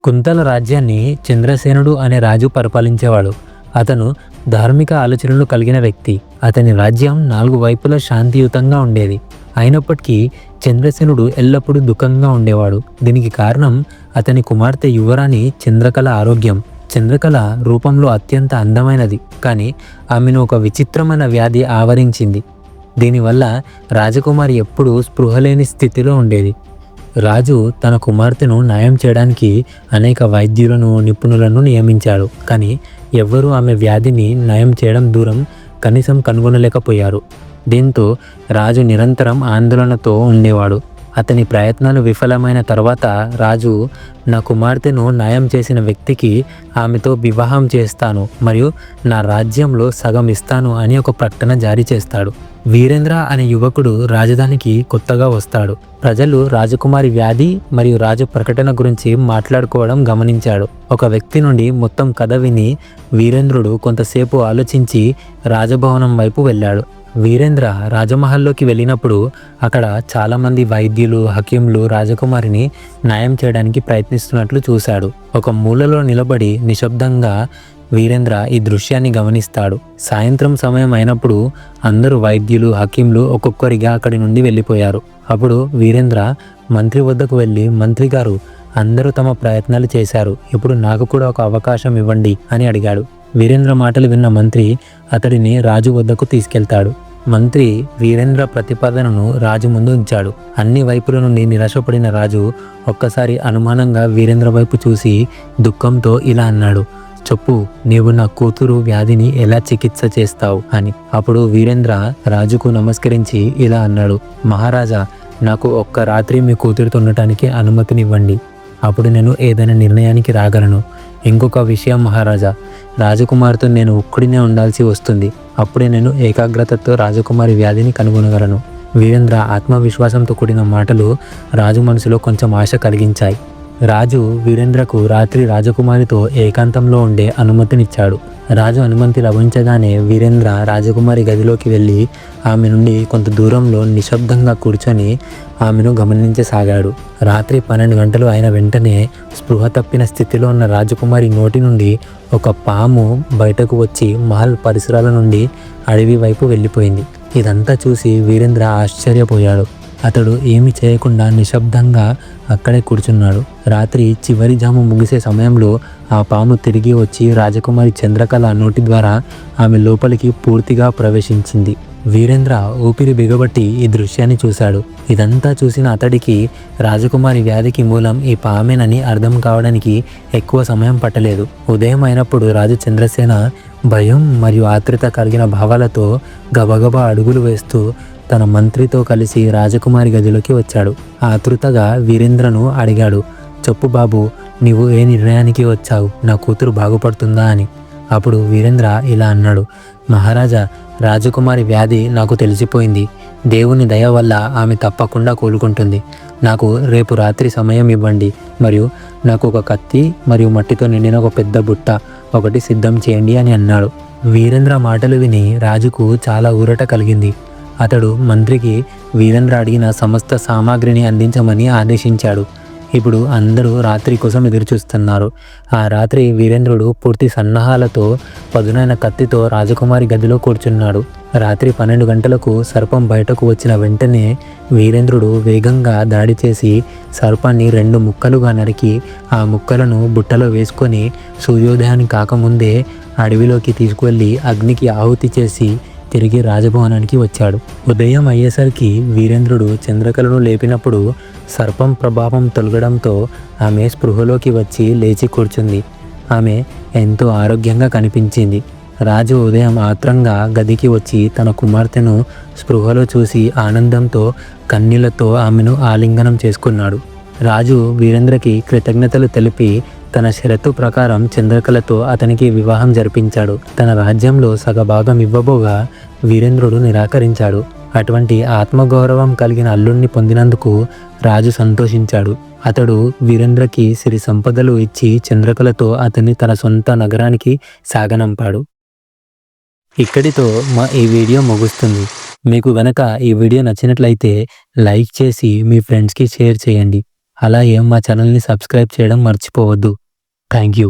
కుంతల రాజ్యాన్ని చంద్రసేనుడు అనే రాజు పరిపాలించేవాడు. అతను ధార్మిక ఆలోచనలు కలిగిన వ్యక్తి. అతని రాజ్యం 4 వైపులా శాంతియుతంగా ఉండేది. అయినప్పటికీ చంద్రసేనుడు ఎల్లప్పుడూ దుఃఖంగా ఉండేవాడు. దీనికి కారణం అతని కుమార్తె యువరాణి చంద్రకళ ఆరోగ్యం. చంద్రకళ రూపంలో అత్యంత అందమైనది, కానీ ఆమెను ఒక విచిత్రమైన వ్యాధి ఆవరించింది. దీనివల్ల రాజకుమారి ఎప్పుడూ స్పృహలేని స్థితిలో ఉండేది. రాజు తన కుమార్తెను నయం చేయడానికి అనేక వైద్యులను, నిపుణులను నియమించాడు. కానీ ఎవ్వరూ ఆమె వ్యాధిని నయం చేయడం దూరం కనీసం కనుగొనలేకపోయారు. దీంతో రాజు నిరంతరం ఆందోళనతో ఉండేవాడు. అతని ప్రయత్నాలు విఫలమైన తర్వాత రాజు, నా కుమార్తెను నయం చేసిన వ్యక్తికి ఆమెతో వివాహం చేస్తాను మరియు నా రాజ్యంలో సగం ఇస్తాను అని ఒక ప్రకటన జారీ చేస్తాడు. వీరేంద్ర అనే యువకుడు రాజధానికి కొత్తగా వస్తాడు. ప్రజలు రాజకుమారి వ్యాధి మరియు రాజు ప్రకటన గురించి మాట్లాడుకోవడం గమనించాడు. ఒక వ్యక్తి నుండి మొత్తం కథ విని వీరేంద్రుడు కొంతసేపు ఆలోచించి రాజభవనం వైపు వెళ్ళాడు. వీరేంద్ర రాజమహల్లోకి వెళ్ళినప్పుడు అక్కడ చాలామంది వైద్యులు, హకీంలు రాజకుమారిని న్యాయం చేయడానికి ప్రయత్నిస్తున్నట్లు చూశాడు. ఒక మూలలో నిలబడి నిశ్శబ్దంగా వీరేంద్ర ఈ దృశ్యాన్ని గమనిస్తాడు. సాయంత్రం సమయం అయినప్పుడు అందరూ వైద్యులు, హకీంలు ఒక్కొక్కరిగా అక్కడి నుండి వెళ్ళిపోయారు. అప్పుడు వీరేంద్ర మంత్రి వద్దకు వెళ్ళి, మంత్రి గారు, అందరూ తమ ప్రయత్నాలు చేశారు, ఇప్పుడు నాకు కూడా ఒక అవకాశం ఇవ్వండి అని అడిగాడు. వీరేంద్ర మాటలు విన్న మంత్రి అతడిని రాజు వద్దకు తీసుకెళ్తాడు. మంత్రి వీరేంద్ర ప్రతిపాదనను రాజు ముందు ఉంచాడు. అన్ని వైపుల నుండి నిరాశపడిన రాజు ఒక్కసారి అనుమానంగా వీరేంద్ర వైపు చూసి దుఃఖంతో ఇలా అన్నాడు, చెప్పు, నీవు నా కూతురు వ్యాధిని ఎలా చికిత్స చేస్తావు అని. అప్పుడు వీరేంద్ర రాజుకు నమస్కరించి ఇలా అన్నాడు, మహారాజా, నాకు ఒక్క రాత్రి మీ కూతురుతో ఉండటానికి అనుమతినివ్వండి. అప్పుడు నేను ఏదైనా నిర్ణయానికి రాగలను. ఇంకొక విషయం మహారాజా, రాజకుమారితో నేను ఒక్కడినే ఉండాల్సి వస్తుంది. అప్పుడే నేను ఏకాగ్రతతో రాజకుమారి వ్యాధిని కనుగొనగలను. వీరేంద్ర ఆత్మవిశ్వాసంతో కూడిన మాటలు రాజు మనసులో కొంచెం ఆశ కలిగించాయి. రాజు వీరేంద్రకు రాత్రి రాజకుమారితో ఏకాంతంలో ఉండే అనుమతినిచ్చాడు. రాజు అనుమతి లభించగానే వీరేంద్ర రాజకుమారి గదిలోకి వెళ్ళి ఆమె నుండి కొంత దూరంలో నిశ్శబ్దంగా కూర్చొని ఆమెను గమనించసాగాడు. రాత్రి 12 గంటలు అయిన వెంటనే స్పృహ తప్పిన స్థితిలో ఉన్న రాజకుమారి నోటి నుండి ఒక పాము బయటకు వచ్చి మహల్ పరిసరాల నుండి అడవి వైపు వెళ్ళిపోయింది. ఇదంతా చూసి వీరేంద్ర ఆశ్చర్యపోయాడు. అతడు ఏమీ చేయకుండా నిశ్శబ్దంగా అక్కడే కూర్చున్నాడు. రాత్రి చివరి జాము ముగిసే సమయంలో ఆ పాము తిరిగి వచ్చి రాజకుమారి చంద్రకళ నోటి ద్వారా ఆమె లోపలికి పూర్తిగా ప్రవేశించింది. వీరేంద్ర ఊపిరి బిగబట్టి ఈ దృశ్యాన్ని చూశాడు. ఇదంతా చూసిన అతడికి రాజకుమారి వ్యాధికి మూలం ఈ పామేనని అర్థం కావడానికి ఎక్కువ సమయం పట్టలేదు. ఉదయం అయినప్పుడు రాజు చంద్రసేన భయం మరియు ఆతృత కలిగిన భావాలతో గబగబా అడుగులు వేస్తూ తన మంత్రితో కలిసి రాజకుమారి గదిలోకి వచ్చాడు. ఆతృతగా వీరేంద్రను అడిగాడు, చెప్పు బాబు, నీవు ఏ నిర్ణయానికి వచ్చావు? నా కూతురు బాగుపడుతుందా అని. అప్పుడు వీరేంద్ర ఇలా అన్నాడు, మహారాజా, రాజకుమారి వ్యాధి నాకు తెలిసిపోయింది. దేవుని దయ వల్ల ఆమె తప్పకుండా కోలుకుంటుంది. నాకు రేపు రాత్రి సమయం ఇవ్వండి మరియు నాకు ఒక కత్తి మరియు మట్టితో నిండిన ఒక పెద్ద బుట్ట ఒకటి సిద్ధం చేయండి అని అన్నాడు. వీరేంద్ర మాటలు విని రాజుకు చాలా ఊరట కలిగింది. అతడు మంత్రికి వీరేంద్ర అడిగిన సమస్త సామాగ్రిని అందించమని ఆదేశించాడు. ఇప్పుడు అందరూ రాత్రి కోసం ఎదురుచూస్తున్నారు. ఆ రాత్రి వీరేంద్రుడు పూర్తి సన్నాహాలతో పదునైన కత్తితో రాజకుమారి గదిలో కూర్చున్నాడు. రాత్రి 12 గంటలకు సర్పం బయటకు వచ్చిన వెంటనే వీరేంద్రుడు వేగంగా దాడి చేసి సర్పాన్ని 2 ముక్కలుగా నరికి ఆ ముక్కలను బుట్టలో వేసుకొని సూర్యోదయాన్ని కాకముందే అడవిలోకి తీసుకువెళ్ళి అగ్నికి ఆహుతి చేసి తిరిగి రాజభవనానికి వచ్చాడు. ఉదయం అయ్యేసరికి వీరేంద్రుడు చంద్రకళను లేపినప్పుడు సర్పం ప్రభావం తొలగడంతో ఆమె స్పృహలోకి వచ్చి లేచి కూర్చుంది. ఆమె ఎంతో ఆరోగ్యంగా కనిపించింది. రాజు ఉదయం ఆత్రంగా గదికి వచ్చి తన కుమార్తెను స్పృహలో చూసి ఆనందంతో కన్నీళ్లతో ఆమెను ఆలింగనం చేసుకున్నాడు. రాజు వీరేంద్రకి కృతజ్ఞతలు తెలిపి తన షరతు ప్రకారం చంద్రకళతో అతనికి వివాహం జరిపించాడు. తన రాజ్యంలో సగభాగం ఇవ్వబోగా వీరేంద్రుడు నిరాకరించాడు. అటువంటి ఆత్మగౌరవం కలిగిన అల్లుణ్ణి పొందినందుకు రాజు సంతోషించాడు. అతడు వీరేంద్రకి సిరి సంపదలు ఇచ్చి చంద్రకళతో అతన్ని తన సొంత నగరానికి సాగనంపాడు. ఇక్కడితో మా ఈ వీడియో ముగుస్తుంది. మీకు గనక ఈ వీడియో నచ్చినట్లయితే లైక్ చేసి మీ ఫ్రెండ్స్కి షేర్ చేయండి. అలాగే మా ఛానల్ని సబ్స్క్రైబ్ చేయడం మర్చిపోవద్దు. Thank you.